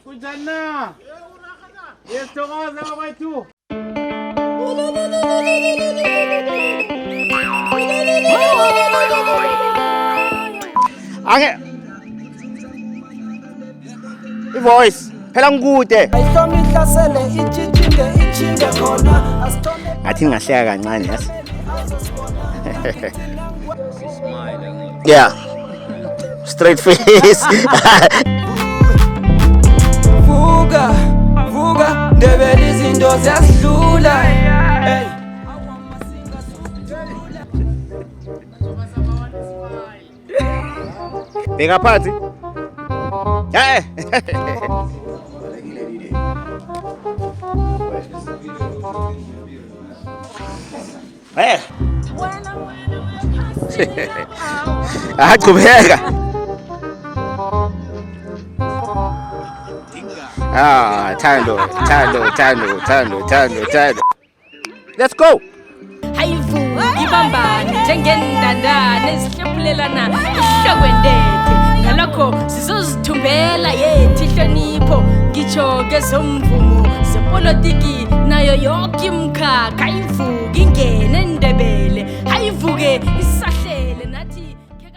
Kunjana? Yes, thokoza babayithu. Ange ivoice phela ngikude. Ngathi ngahleka kancane yasi. Yeah. Straight face. Vuka Ndebele izinto ziyasidlula. Hey. Beka phansi. Eh. Eh. Achubeka. Thando. Let's go. Hayivu ibambani njengendandane esihlopulelana ihlokwendethe ngalokho sizozithumbela yethi ihlonipho ngitsho kezomvumo zepolitiki nayo yonke imkhakha ivuka ingene Ndebele hayivuke